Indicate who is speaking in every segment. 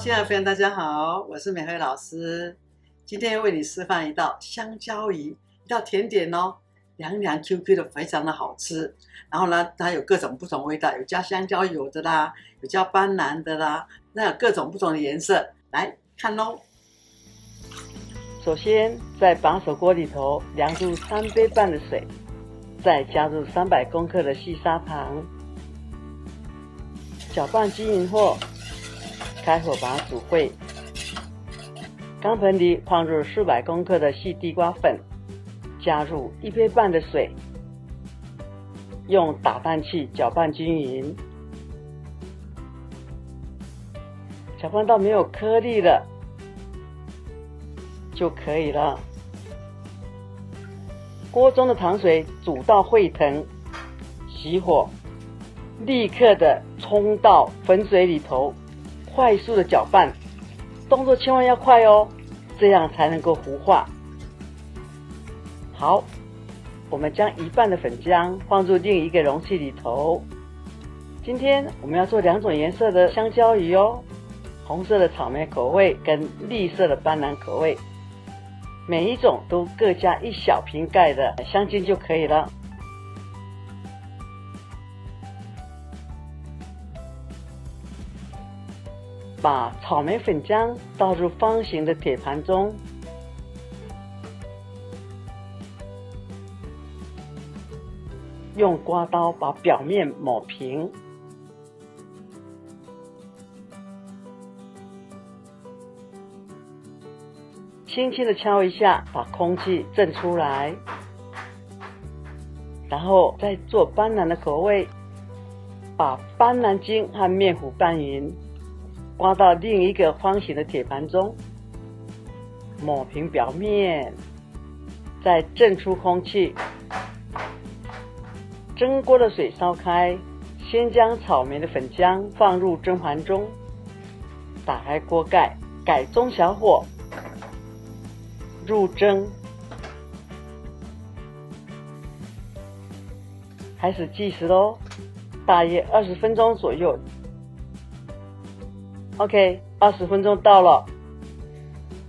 Speaker 1: 亲爱的朋友大家好，我是美惠老师。今天为你示范一道香蕉鱼，一道甜点哦，凉凉 QQ 的，非常的好吃。然后呢，它有各种不同味道，有加香蕉油的啦，有加斑斓的啦，那有各种不同的颜色，来看咯。
Speaker 2: 首先，在把手锅里头量入3杯半的水，再加入300公克的细砂糖，搅拌均匀后，开火把它煮沸。钢盆里放入400公克的细地瓜粉，加入1杯半的水，用打蛋器搅拌均匀，搅拌到没有颗粒了就可以了。锅中的糖水煮到沸腾，熄火，立刻的冲到粉水里头，快速的搅拌，动作千万要快哦，这样才能够糊化。好，我们将一半的粉浆放入另一个容器里头。今天我们要做2种颜色的香蕉鱼哦，红色的草莓口味跟绿色的斑斓口味，每一种都各加1小瓶盖的香精就可以了。把草莓粉浆倒入方形的铁盘中，用刮刀把表面抹平，轻轻的敲一下，把空气震出来，然后再做斑斓的口味，把斑斓精和面糊拌匀，刮到另一个方形的铁盘中，抹平表面，再震出空气。蒸锅的水烧开，先将草莓的粉浆放入蒸盘中，打开锅盖，改中小火入蒸，开始计时咯，大约20分钟左右。OK， 20分钟到了，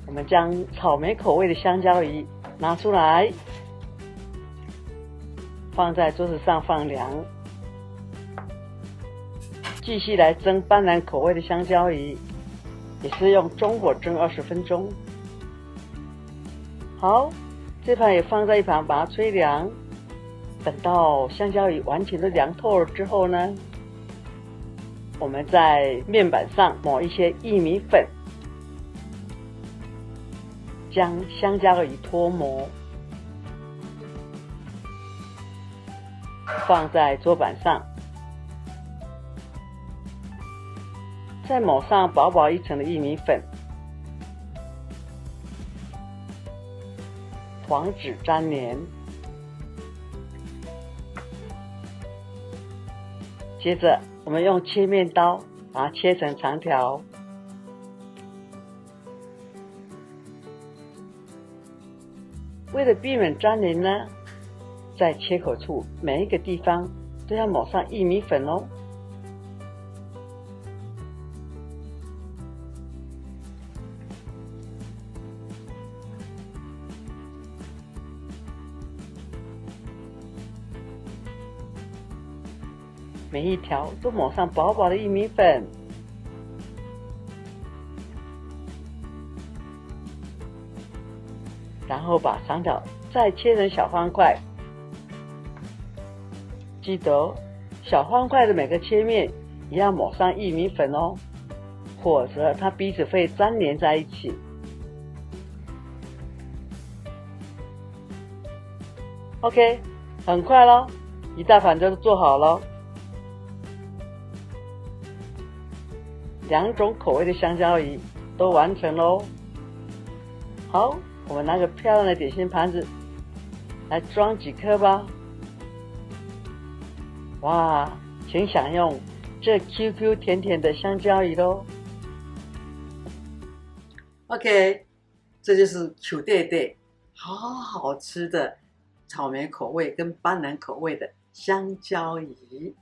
Speaker 2: 我们将草莓口味的香蕉鱼拿出来，放在桌子上放凉。继续来蒸斑斓口味的香蕉鱼，也是用中火蒸20分钟。好，这盘也放在一旁，把它吹凉。等到香蕉鱼完全都凉透了之后呢，我们在面板上抹一些薏米粉，将香蕉鱼脱模，放在桌板上，再抹上薄薄一层的薏米粉，防止粘连。接着我们用切面刀把它切成长条，为了避免粘连呢，在切口处每一个地方都要抹上薏米粉哦。每一条都抹上薄薄的薏米粉，然后把长条再切成小方块。记得小方块的每个切面也要抹上薏米粉哦，否则它彼此会粘连在一起。OK， 很快咯，一大盘都做好了。2种口味的香蕉鱼都完成咯。好，我们拿个漂亮的点心盘子来装几颗吧。哇，请享用这 QQ 甜甜的香蕉鱼咯。
Speaker 1: OK， 这就是 Q 弟弟，好好吃的草莓口味跟斑斓口味的香蕉鱼。